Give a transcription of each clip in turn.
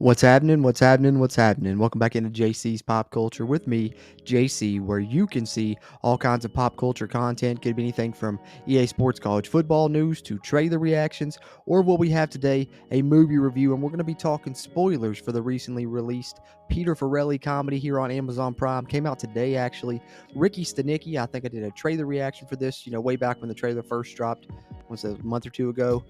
What's happening? What's happening? What's happening? Welcome back into JC's Pop Culture with me, JC, where you can see all kinds of pop culture content. Could be anything from EA Sports college football news to trailer reactions, or what we have today, a movie review. And we're going to be talking spoilers for the recently released Peter Farrelly comedy here on Amazon Prime. Came out today, actually. Ricky Stanicky, I think I did a trailer reaction for this, way back when the trailer first dropped, was a month or two ago.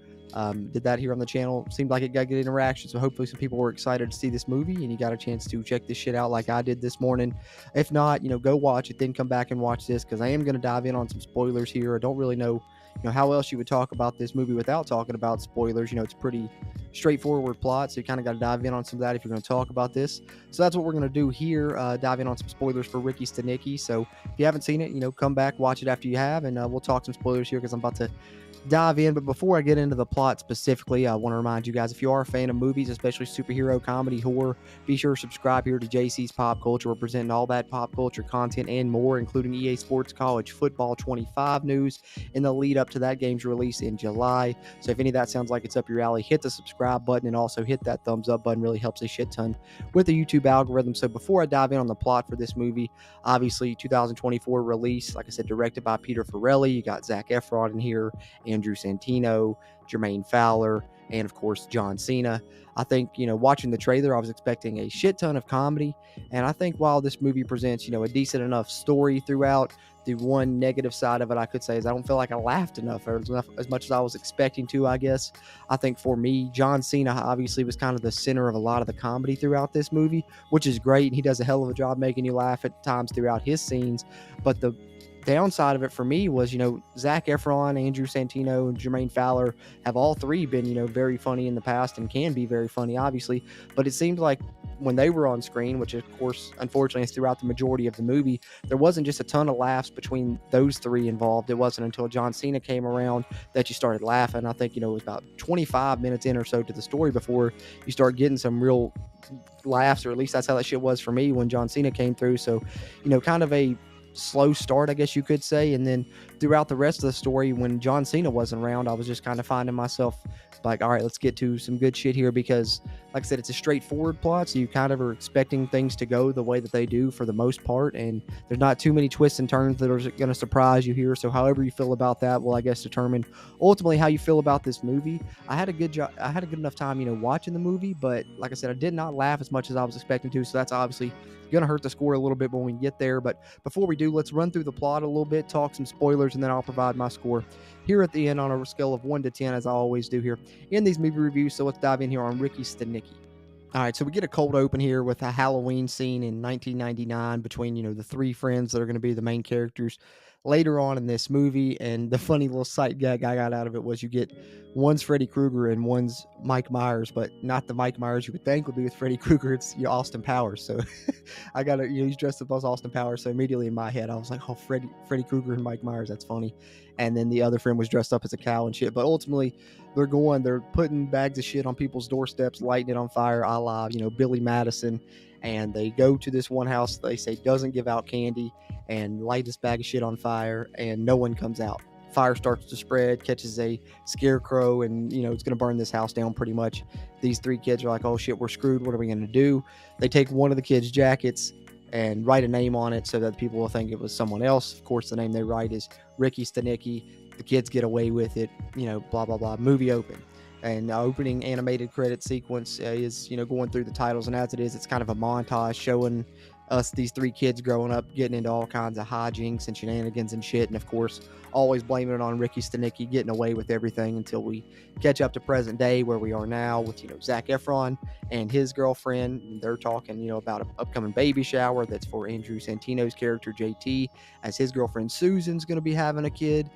Did that here on the channel. Seemed like it got good interaction, so hopefully some people were excited to see this movie and you got a chance to check this shit out like I did this morning. If not, go watch it, then come back and watch this, because I am going to dive in on some spoilers here. I don't really know how else you would talk about this movie without talking about spoilers. It's pretty straightforward plot, so you kind of got to dive in on some of that if you're going to talk about this. So that's what we're going to do here, dive in on some spoilers for Ricky Stanicky. So if you haven't seen it, come back, watch it after you have, and we'll talk some spoilers here because I'm about to dive in. But before I get into the plot specifically, I want to remind you guys, if you are a fan of movies, especially superhero, comedy, horror, be sure to subscribe here to JC's Pop Culture. We're presenting all that pop culture content and more, including EA Sports college football 25 news in the lead up to that game's release in July. So if any of that sounds like it's up your alley, hit the subscribe button and also hit that thumbs up button. Really helps a shit ton with the YouTube algorithm. So before I dive in on the plot for this movie, obviously 2024 release, like I said, directed by Peter Farrelly. You got Zac Efron in here, Andrew Santino, Jermaine Fowler, and of course John Cena. I think, watching the trailer, I was expecting a shit ton of comedy, and I think while this movie presents, a decent enough story throughout, the one negative side of it I could say is I don't feel like I laughed enough, or as much as I was expecting to, I guess. I think for me, John Cena obviously was kind of the center of a lot of the comedy throughout this movie, which is great, and he does a hell of a job making you laugh at times throughout his scenes. But the downside of it for me was, Zac Efron, Andrew Santino, and Jermaine Fowler have all three been, very funny in the past and can be very funny, obviously. But it seemed like when they were on screen, which of course, unfortunately, is throughout the majority of the movie, there wasn't just a ton of laughs between those three involved. It wasn't until John Cena came around that you started laughing. I think, it was about 25 minutes in or so to the story before you start getting some real laughs, or at least that's how that shit was for me when John Cena came through. So, kind of a slow start, I guess you could say. And then throughout the rest of the story, when John Cena wasn't around, I was just kind of finding myself like, all right, let's get to some good shit here, because like I said, it's a straightforward plot, so you kind of are expecting things to go the way that they do for the most part, and there's not too many twists and turns that are going to surprise you here. So however you feel about that will, I guess, determine ultimately how you feel about this movie. I had a good enough time, watching the movie, but like I said, I did not laugh as much as I was expecting to, so that's obviously going to hurt the score a little bit when we get there. But before we do, let's run through the plot a little bit, talk some spoilers, and then I'll provide my score here at the end on a scale of 1 to 10, as I always do here in these movie reviews. So let's dive in here on Ricky Stanicky. All right, so we get a cold open here with a Halloween scene in 1999 between, the three friends that are going to be the main characters later on in this movie. And the funny little sight gag I got out of it was you get one's Freddy Krueger and one's Mike Myers, but not the Mike Myers you would think would be with Freddy Krueger. It's Austin Powers. So I got to, he's dressed up as Austin Powers. So immediately in my head, I was like, oh, Freddy Krueger and Mike Myers, that's funny. And then the other friend was dressed up as a cow and shit. But ultimately, they're putting bags of shit on people's doorsteps, lighting it on fire, a la, Billy Madison. And they go to this one house they say doesn't give out candy, and light this bag of shit on fire, and no one comes out. Fire starts to spread, catches a scarecrow, and it's going to burn this house down pretty much. These three kids are like, oh shit, we're screwed. What are we going to do? They take one of the kids' jackets and write a name on it so that people will think it was someone else. Of course, the name they write is Ricky Stanicky. The kids get away with it, blah, blah, blah. Movie open. And the opening animated credit sequence is, going through the titles. And as it is, it's kind of a montage showing us these three kids growing up, getting into all kinds of hijinks and shenanigans and shit. And of course, always blaming it on Ricky Stanicky getting away with everything, until we catch up to present day where we are now with, Zac Efron and his girlfriend. They're talking, about an upcoming baby shower that's for Andrew Santino's character, JT, as his girlfriend Susan's going to be having a kid.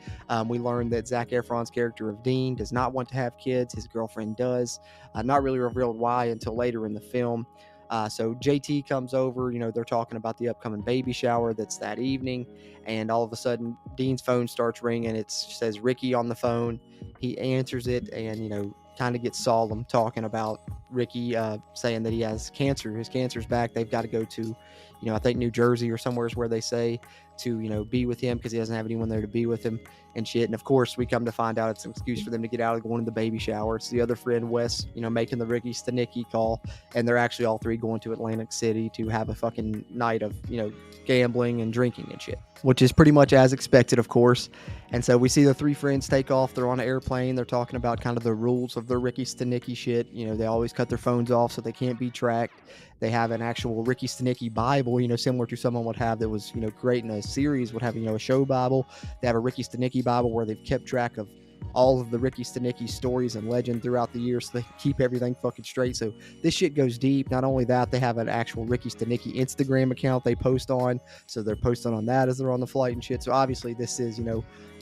We learned that Zac Efron's character of Dean does not want to have kids. His girlfriend does. Not really revealed why until later in the film. So JT comes over, they're talking about the upcoming baby shower that's that evening, and all of a sudden Dean's phone starts ringing. It says Ricky on the phone. He answers it and, kind of gets solemn, talking about Ricky saying that he has cancer. His cancer's back. They've got to go to, I think New Jersey or somewhere is where they say to, be with him because he doesn't have anyone there to be with him and shit. And of course, we come to find out it's an excuse for them to get out of going to the baby shower. It's the other friend, Wes, making the Ricky Stanicky call, and they're actually all three going to Atlantic City to have a fucking night of, gambling and drinking and shit, which is pretty much as expected, of course. And so we see the three friends take off. They're on an airplane. They're talking about kind of the rules of the Ricky Stanicky shit. They always cut their phones off so they can't be tracked. They have an actual Ricky Stanicky Bible, similar to someone would have that was, great in a series, would have, a show Bible. They have a Ricky Stanicky Bible where they've kept track of all of the Ricky Stanicky stories and legend throughout the years, so they keep everything fucking straight. So this shit goes deep. Not only that, they have an actual Ricky Stanicky Instagram account they post on, so they're posting on that as they're on the flight and shit. So obviously this is,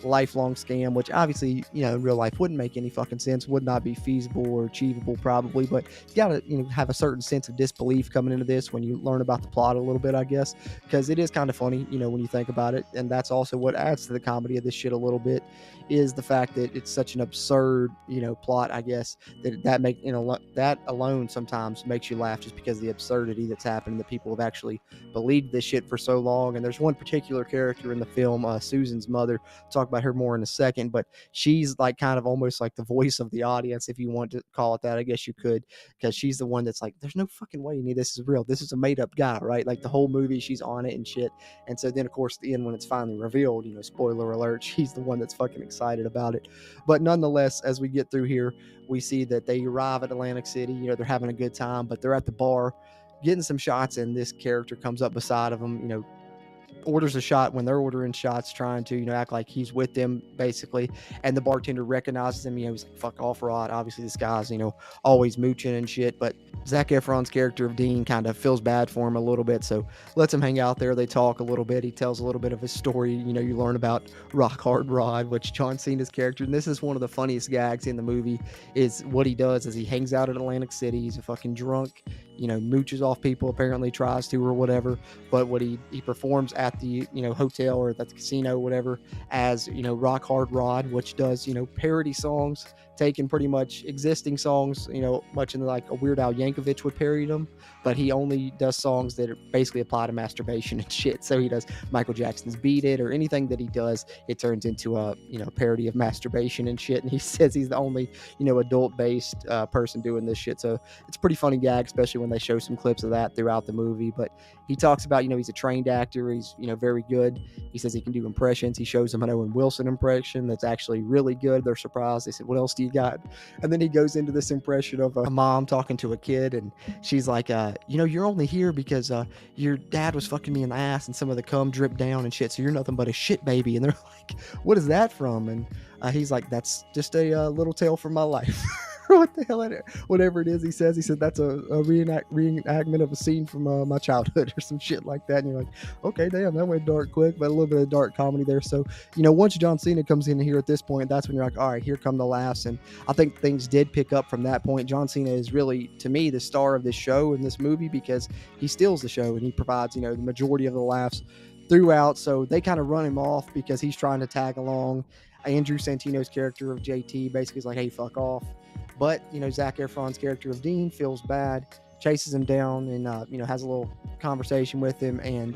lifelong scam, which obviously, in real life wouldn't make any fucking sense, would not be feasible or achievable probably, but you gotta, have a certain sense of disbelief coming into this when you learn about the plot a little bit, I guess, because it is kind of funny, when you think about it. And that's also what adds to the comedy of this shit a little bit, is the fact that it's such an absurd, plot, I guess, that alone sometimes makes you laugh just because of the absurdity that's happening, that people have actually believed this shit for so long. And there's one particular character in the film, Susan's mother, talk about her more in a second, but she's like kind of almost like the voice of the audience, if you want to call it that. I guess you could, because she's the one that's like, there's no fucking way any of this is real. This is a made up guy, right? Like the whole movie, she's on it and shit. And so then, of course, at the end, when it's finally revealed, spoiler alert, she's the one that's fucking excited about it. But nonetheless, as we get through here, we see that they arrive at Atlantic City. They're having a good time, but they're at the bar getting some shots, and this character comes up beside of them, orders a shot when they're ordering shots, trying to, act like he's with them, basically. And the bartender recognizes him. He's like, fuck off, Rod. Obviously, this guy's, always mooching and shit. But Zac Efron's character of Dean kind of feels bad for him a little bit, so lets him hang out there. They talk a little bit. He tells a little bit of his story. You learn about Rock Hard Rod, which John Cena's character, and this is one of the funniest gags in the movie, is what he does is he hangs out at Atlantic City. He's a fucking drunk, mooches off people, apparently tries to or whatever. But what he performs at the, hotel or at the casino, whatever, as, Rock Hard Rod, which does, parody songs, taking pretty much existing songs, much in like a Weird Al Yankovic would parody them, but he only does songs that basically apply to masturbation and shit. So he does Michael Jackson's Beat It, or anything that he does, it turns into a, parody of masturbation and shit. And he says he's the only, adult-based person doing this shit. So it's a pretty funny gag, especially when they show some clips of that throughout the movie. But he talks about, he's a trained actor. He's, very good. He says he can do impressions. He shows them an Owen Wilson impression that's actually really good. They're surprised. They said, what else do you got? And then he goes into this impression of a mom talking to a kid, and she's like, you're only here because your dad was fucking me in the ass and some of the cum dripped down and shit, so you're nothing but a shit baby. And they're like, what is that from? And he's like, that's just a little tale from my life. What the hell, whatever it is he said that's a reenactment of a scene from my childhood or some shit like that. And you're like, okay, damn, that went dark quick, but a little bit of dark comedy there. So, once John Cena comes in here at this point, that's when you're like, all right, here come the laughs. And I think things did pick up from that point. John Cena is really, to me, the star of this show and this movie, because he steals the show and he provides, the majority of the laughs throughout. So they kind of run him off because he's trying to tag along. Andrew Santino's character of JT basically is like, hey, fuck off. But, Zac Efron's character of Dean feels bad, chases him down, and, has a little conversation with him. And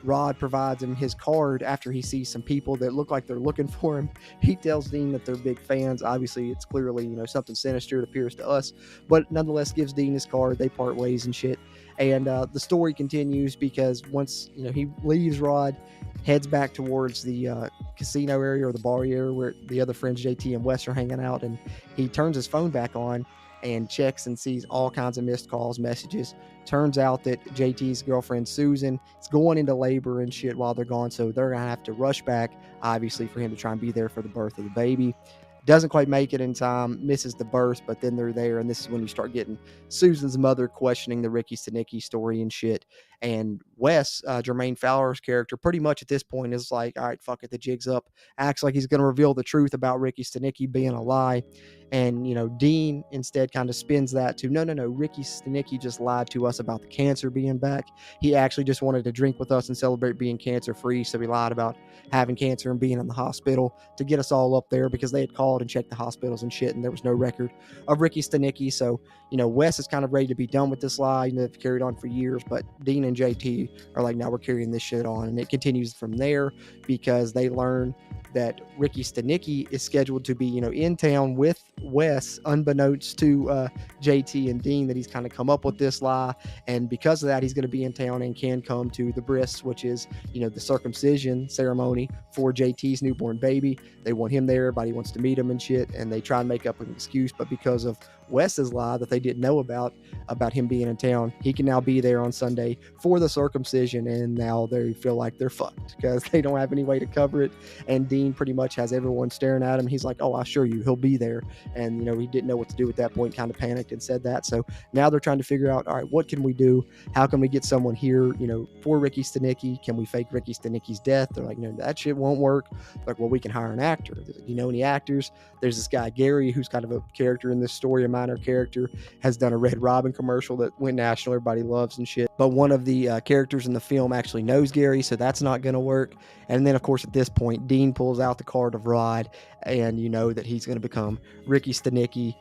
Rod provides him his card after he sees some people that look like they're looking for him. He tells Dean that they're big fans. Obviously, it's clearly, something sinister, it appears to us. But nonetheless, gives Dean his card. They part ways and shit. And the story continues because once, he leaves Rod, heads back towards the casino area or the bar area where the other friends, JT and Wes, are hanging out. And he turns his phone back on and checks and sees all kinds of missed calls, messages. Turns out that JT's girlfriend, Susan, is going into labor and shit while they're gone. So they're going to have to rush back, obviously, for him to try and be there for the birth of the baby. Doesn't quite make it in time, misses the birth, but then they're there, and this is when you start getting Susan's mother questioning the Ricky Stanicky story and shit. And Wes, Jermaine Fowler's character, pretty much at this point is like, all right, fuck it, the jig's up. Acts like he's going to reveal the truth about Ricky Stanicky being a lie. And, Dean instead kind of spins that to, no, Ricky Stanicky just lied to us about the cancer being back. He actually just wanted to drink with us and celebrate being cancer-free, so he lied about having cancer and being in the hospital to get us all up there, because they had called and checked the hospitals and shit, and there was no record of Ricky Stanicky. So, Wes is kind of ready to be done with this lie. They've carried on for years, but Dean and JT are like, now we're carrying this shit on. And it continues from there because they learn that Ricky Stanicky is scheduled to be, in town with Wes, unbeknownst to JT and Dean, that he's kind of come up with this lie. And because of that, he's going to be in town and can come to the bris, which is, the circumcision ceremony for JT's newborn baby. They want him there. Everybody wants to meet him and shit. And they try and make up an excuse. But because of Wes's lie that they didn't know about him being in town, he can now be there on Sunday for the circumcision. And now they feel like they're fucked because they don't have any way to cover it. And Dean pretty much has everyone staring at him. He's like, oh, I assure you he'll be there. And he didn't know what to do at that point, kind of panicked and said that. So now they're trying to figure out, all right, what can we do? How can we get someone here, for Ricky Stanicky? Can we fake Ricky Stanicky's death? They're like, no, that shit won't work. They're like, well, we can hire an actor. Do you know any actors? There's this guy Gary, who's kind of a character in this story, a minor character, has done a Red Robin commercial that went national, everybody loves and shit. But one of the characters in the film actually knows Gary, so that's not going to work. And then, of course, at this point, Dean pulls out the card of Rod, and you know that he's going to become Ricky Stanicky.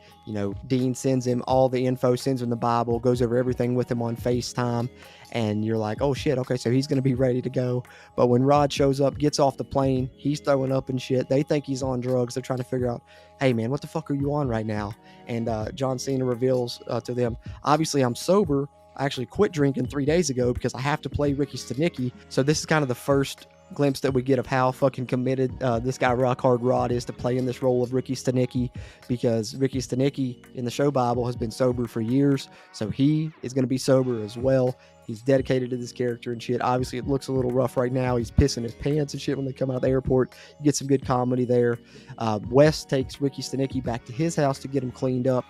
Dean sends him all the info, sends him the Bible, goes over everything with him on FaceTime, and you're like, oh shit, okay, so he's going to be ready to go. But when Rod shows up, gets off the plane, he's throwing up and shit. They think he's on drugs. They're trying to figure out, hey man, what the fuck are you on right now? And John Cena reveals to them, obviously I'm sober. I actually quit drinking 3 days ago because I have to play Ricky Stanicky. So this is kind of the first glimpse that we get of how fucking committed this guy Rock Hard Rod is to play in this role of Ricky Stanicky, because Ricky Stanicky in the show Bible has been sober for years, so he is going to be sober as well. He's dedicated to this character and shit. Obviously, it looks a little rough right now. He's pissing his pants and shit when they come out of the airport. You get some good comedy there. Wes takes Ricky Stanicky back to his house to get him cleaned up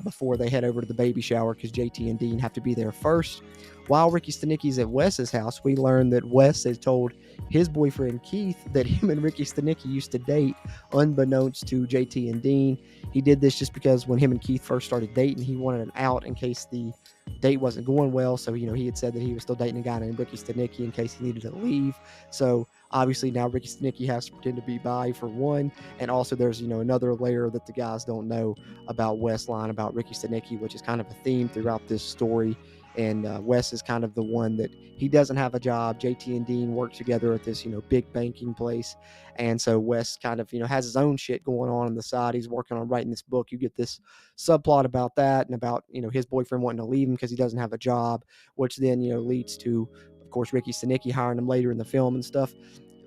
before they head over to the baby shower, because JT and Dean have to be there first. While Ricky Stanicky's at Wes's house, we learn that Wes has told his boyfriend Keith that him and Ricky Stanicky used to date, unbeknownst to JT and Dean. He did this just because when him and Keith first started dating, he wanted an out in case the date wasn't going well. So, he had said that he was still dating a guy named Ricky Stanicky in case he needed to leave. So obviously now Ricky Stanicky has to pretend to be bi for one. And also there's, another layer that the guys don't know about Wes lying about Ricky Stanicky, which is kind of a theme throughout this story. And Wes is kind of the one that he doesn't have a job. JT and Dean work together at this, big banking place. And so Wes kind of, has his own shit going on the side. He's working on writing this book. You get this subplot about that and about, his boyfriend wanting to leave him because he doesn't have a job, which then, leads to, of course, Ricky Stanicky hiring him later in the film and stuff.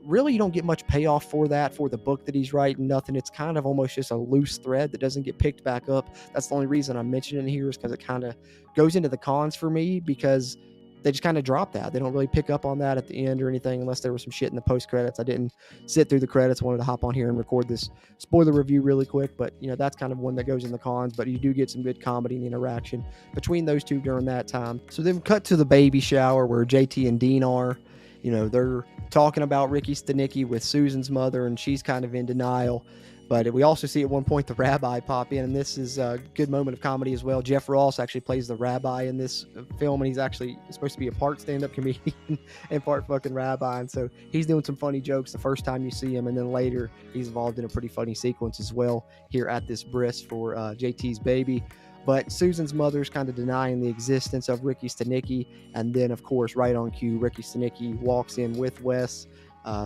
Really, you don't get much payoff for that, for the book that he's writing, nothing. It's kind of almost just a loose thread that doesn't get picked back up. That's the only reason I'm mentioning it here, is because it kind of goes into the cons for me, because they just kind of drop that. They don't really pick up on that at the end or anything, unless there was some shit in the post credits. I didn't sit through the credits. I wanted to hop on here and record this spoiler review really quick, but that's kind of one that goes in the cons. But you do get some good comedy and interaction between those two during that time. So then cut to the baby shower where JT and Dean are. They're talking about Ricky Stanicky with Susan's mother, and she's kind of in denial. But we also see at one point the rabbi pop in, and this is a good moment of comedy as well. Jeff Ross actually plays the rabbi in this film, and he's actually supposed to be a part stand-up comedian and part fucking rabbi. And so he's doing some funny jokes the first time you see him, and then later he's involved in a pretty funny sequence as well here at this bris for JT's baby. But Susan's mother's kind of denying the existence of Ricky Stanicky. And then, of course, right on cue, Ricky Stanicky walks in with Wes,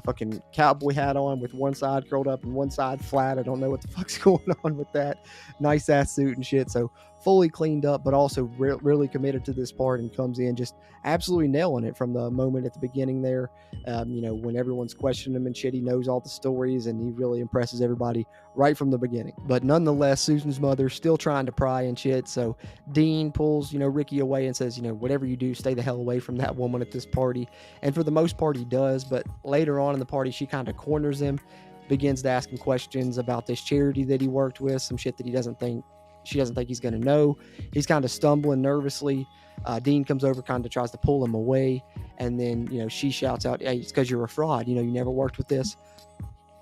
fucking cowboy hat on with one side curled up and one side flat. I don't know what the fuck's going on with that. Nice ass suit and shit. So fully cleaned up, but also really committed to this part, and comes in just absolutely nailing it from the moment at the beginning there. When everyone's questioning him and shit, he knows all the stories, and he really impresses everybody right from the beginning. But nonetheless, Susan's mother still trying to pry and shit. So Dean pulls, Ricky away and says, whatever you do, stay the hell away from that woman at this party. And for the most part, he does. But later on in the party, she kind of corners him, begins to ask him questions about this charity that he worked with, some shit that she doesn't think he's going to know. He's kind of stumbling nervously. Dean comes over, kind of tries to pull him away. And then, she shouts out, hey, it's because you're a fraud. You never worked with this.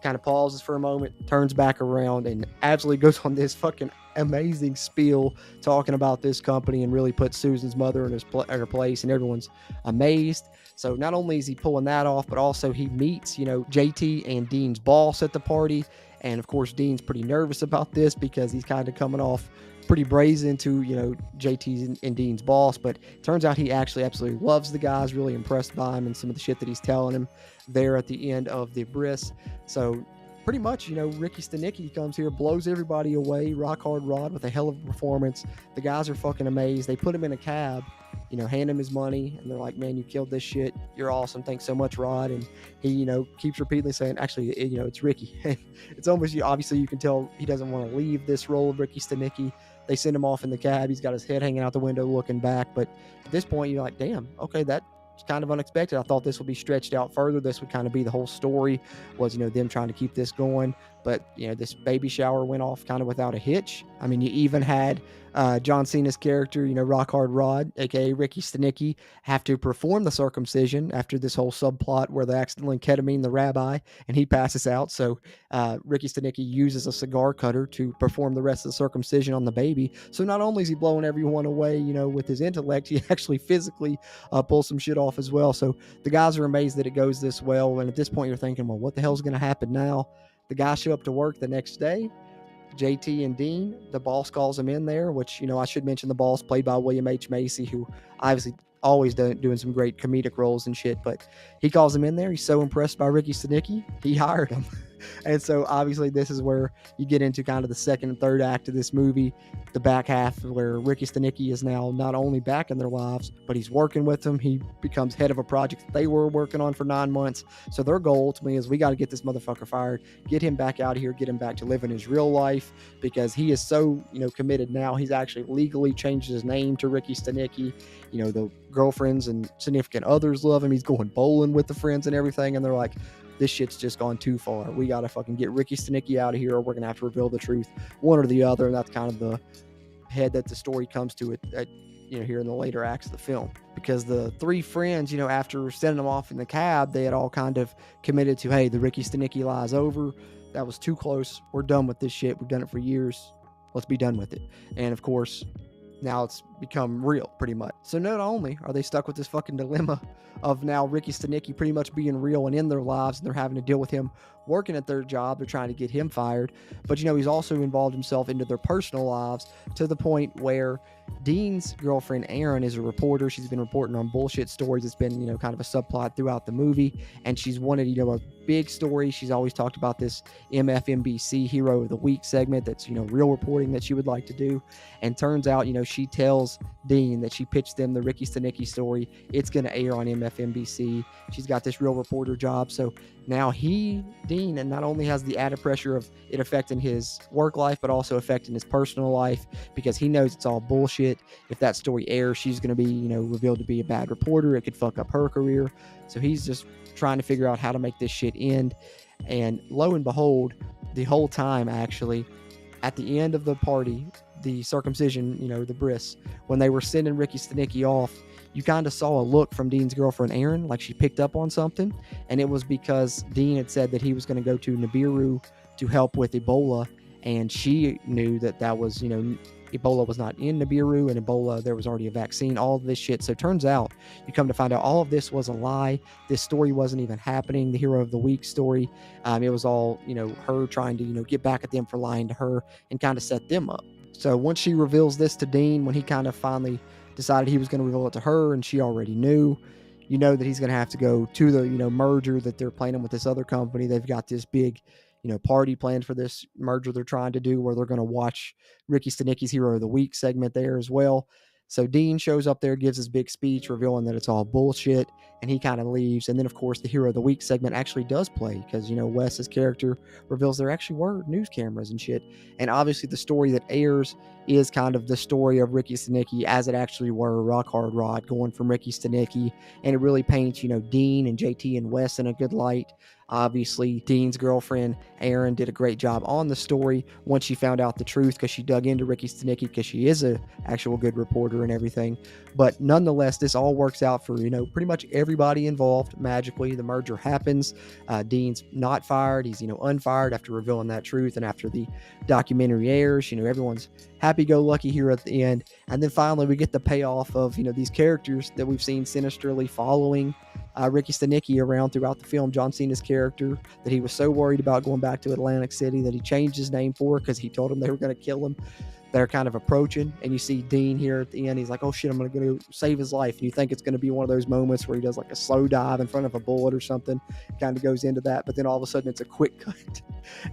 Kind of pauses for a moment, turns back around, and absolutely goes on this fucking amazing spiel talking about this company, and really puts Susan's mother in her place, and everyone's amazed. So not only is he pulling that off, but also he meets, JT and Dean's boss at the party. And of course, Dean's pretty nervous about this because he's kind of coming off pretty brazen to, JT's and Dean's boss. But it turns out he actually absolutely loves the guys, really impressed by him and some of the shit that he's telling him there at the end of the bris. So pretty much, Ricky Stanicky comes here, blows everybody away, rock hard Rod with a hell of a performance. The guys are fucking amazed. They put him in a cab, hand him his money, and they're like, man, you killed this shit. You're awesome. Thanks so much, Rod. And he, keeps repeatedly saying, actually, it's Ricky. It's almost, obviously you can tell he doesn't want to leave this role of Ricky Stanicky. They send him off in the cab. He's got his head hanging out the window looking back. But at this point, you're like, damn, okay, that's kind of unexpected. I thought this would be stretched out further. This would kind of be the whole story was, them trying to keep this going. But, this baby shower went off kind of without a hitch. I mean, you even had John Cena's character, Rock Hard Rod, aka Ricky Stanicky, have to perform the circumcision after this whole subplot where they accidentally ketamine the rabbi and he passes out. So Ricky Stanicky uses a cigar cutter to perform the rest of the circumcision on the baby. So not only is he blowing everyone away, with his intellect, he actually physically pulls some shit off as well. So the guys are amazed that it goes this well. And at this point, you're thinking, well, what the hell's going to happen now? The guys show up to work the next day. JT and Dean, the boss calls him in there, which, I should mention the boss played by William H. Macy, who obviously always doing some great comedic roles and shit, but he calls him in there. He's so impressed by Ricky Stanicky, he hired him. And so obviously this is where you get into kind of the second and third act of this movie, the back half where Ricky Stanicky is now not only back in their lives, but he's working with them. He becomes head of a project that they were working on for 9 months. So their goal ultimately is we got to get this motherfucker fired, get him back out of here, get him back to living his real life because he is so, committed now. He's actually legally changed his name to Ricky Stanicky. The girlfriends and significant others love him. He's going bowling with the friends and everything. And they're like, this shit's just gone too far. We got to fucking get Ricky Stanicky out of here or we're going to have to reveal the truth, one or the other. And that's kind of the head that the story comes to it at, here in the later acts of the film. Because the three friends, after sending them off in the cab, they had all kind of committed to, hey, the Ricky Stanicky lie's over. That was too close. We're done with this shit. We've done it for years. Let's be done with it. And of course, now it's become real pretty much. So not only are they stuck with this fucking dilemma of now Ricky Stanicky pretty much being real and in their lives and they're having to deal with him working at their job, they're trying to get him fired, but he's also involved himself into their personal lives to the point where Dean's girlfriend Erin is a reporter. She's been reporting on bullshit stories. It's been kind of a subplot throughout the movie, and she's wanted a big story. She's always talked about this MFNBC Hero of the Week segment that's real reporting that she would like to do. And turns out she tells Dean that she pitched them the Ricky Stanicky story. It's going to air on MFNBC. She's got this real reporter job. So now Dean, and not only has the added pressure of it affecting his work life, but also affecting his personal life because he knows it's all bullshit. If that story airs, she's going to be, revealed to be a bad reporter. It could fuck up her career. So he's just trying to figure out how to make this shit end. And lo and behold, the whole time actually, at the end of the party, the circumcision, the bris, when they were sending Ricky Stanicky off, you kind of saw a look from Dean's girlfriend, Erin, like she picked up on something. And it was because Dean had said that he was going to go to Nibiru to help with Ebola. And she knew that was, Ebola was not in Nibiru, and Ebola, there was already a vaccine, all of this shit. So it turns out, you come to find out all of this was a lie. This story wasn't even happening, the Hero of the Week story. It was all, her trying to, get back at them for lying to her and kind of set them up. So once she reveals this to Dean, when he kind of finally decided he was going to reveal it to her, and she already knew, that he's going to have to go to the, merger that they're planning with this other company. They've got this big, party planned for this merger they're trying to do where they're going to watch Ricky Stanicky's Hero of the Week segment there as well. So Dean shows up there, gives his big speech revealing that it's all bullshit, and he kind of leaves. And then, of course, the Hero of the Week segment actually does play because, Wes's character reveals there actually were news cameras and shit. And obviously the story that airs is kind of the story of Ricky Stanicky as it actually were, Rock Hard Rod going from Ricky Stanicky. And it really paints, Dean and JT and Wes in a good light. Obviously, Dean's girlfriend, Erin, did a great job on the story once she found out the truth because she dug into Ricky Stanicky because she is a actual good reporter and everything. But nonetheless, this all works out for, pretty much everybody involved magically. The merger happens. Dean's not fired. He's, unfired after revealing that truth. And after the documentary airs, everyone's happy-go-lucky here at the end. And then finally, we get the payoff of, these characters that we've seen sinisterly following Ricky Stanicky around throughout the film, John Cena's character, that he was so worried about going back to Atlantic City that he changed his name for because he told him they were going to kill him. They're kind of approaching, and you see Dean here at the end. He's like, "Oh shit, I'm going to go save his life." And you think it's going to be one of those moments where he does like a slow dive in front of a bullet or something. Kind of goes into that, but then all of a sudden it's a quick cut,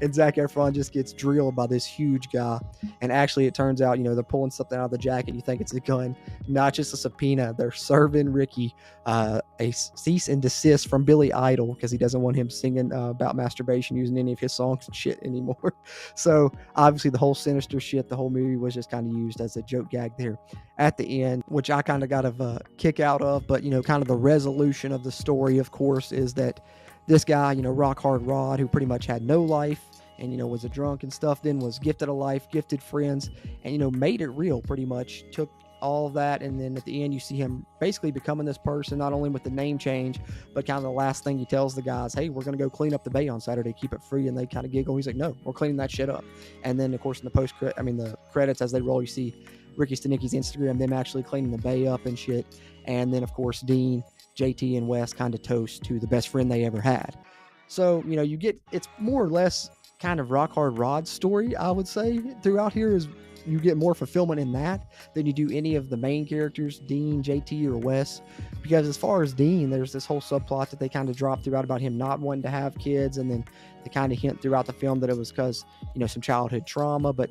and Zac Efron just gets drilled by this huge guy. And actually, it turns out, they're pulling something out of the jacket. You think it's a gun, not just a subpoena. They're serving Ricky a cease and desist from Billy Idol because he doesn't want him singing about masturbation using any of his songs and shit anymore. So obviously, the whole sinister shit, the whole movie was just kind of used as a joke gag there at the end, which I kind of got a kick out of. But kind of the resolution of the story, of course, is that this guy, Rock Hard Rod, who pretty much had no life and was a drunk and stuff, then was gifted a life, gifted friends, and made it real. Pretty much took all of that, and then at the end you see him basically becoming this person, not only with the name change, but kind of the last thing he tells the guys, "Hey, we're going to go clean up the bay on Saturday, keep it free." And they kind of giggle. He's like, "No, we're cleaning that shit up." And then of course in the credits as they roll, you see Ricky Stanicky's Instagram, them actually cleaning the bay up and shit. And then of course Dean, JT, and Wes kind of toast to the best friend they ever had. So you get, it's more or less kind of Rock Hard Rod's story, I would say, throughout here. Is you get more fulfillment in that than you do any of the main characters, Dean, JT, or Wes. Because as far as Dean, there's this whole subplot that they kind of drop throughout about him not wanting to have kids, and then they kind of hint throughout the film that it was because some childhood trauma, but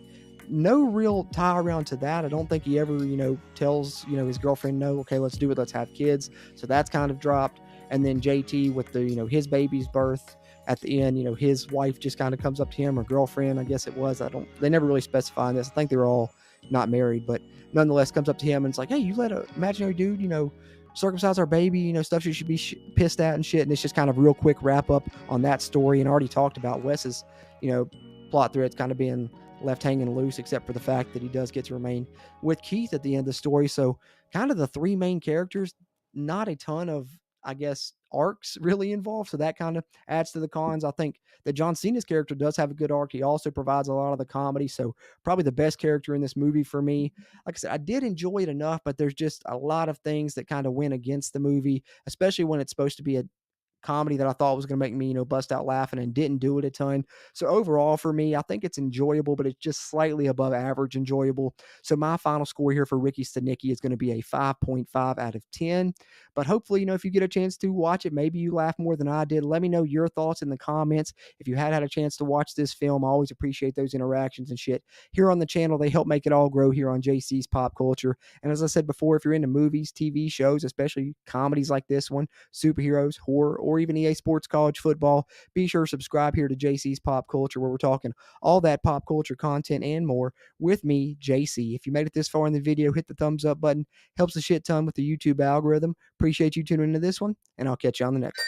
no real tie around to that. I don't think he ever tells his girlfriend, "No, okay, let's do it, let's have kids." So that's kind of dropped. And then JT with the his baby's birth at the end, his wife just kind of comes up to him, or girlfriend, I guess it was. They never really specify in this. I think they were all not married, but nonetheless comes up to him and it's like, "Hey, you let an imaginary dude, circumcise our baby, stuff you should be pissed at and shit." And it's just kind of real quick wrap up on that story. And already talked about Wes's, plot threads kind of being left hanging loose, except for the fact that he does get to remain with Keith at the end of the story. So kind of the three main characters, not a ton of, I guess, arcs really involved. So that kind of adds to the cons. I think that John Cena's character does have a good arc. He also provides a lot of the comedy. So probably the best character in this movie for me. Like I said, I did enjoy it enough, but there's just a lot of things that kind of went against the movie, especially when it's supposed to be a comedy that I thought was going to make me, bust out laughing, and didn't do it a ton. So overall for me, I think it's enjoyable, but it's just slightly above average enjoyable. So my final score here for Ricky Stanicky is going to be a 5.5 out of 10. But hopefully, if you get a chance to watch it, maybe you laugh more than I did. Let me know your thoughts in the comments. If you had a chance to watch this film, I always appreciate those interactions and shit. Here on the channel, they help make it all grow here on JC's Pop Culture. And as I said before, if you're into movies, TV shows, especially comedies like this one, superheroes, horror, or even EA Sports College Football, be sure to subscribe here to JC's Pop Culture, where we're talking all that pop culture content and more with me, JC. If you made it this far in the video, hit the thumbs up button. Helps a shit ton with the YouTube algorithm. Appreciate you tuning into this one, and I'll catch you on the next.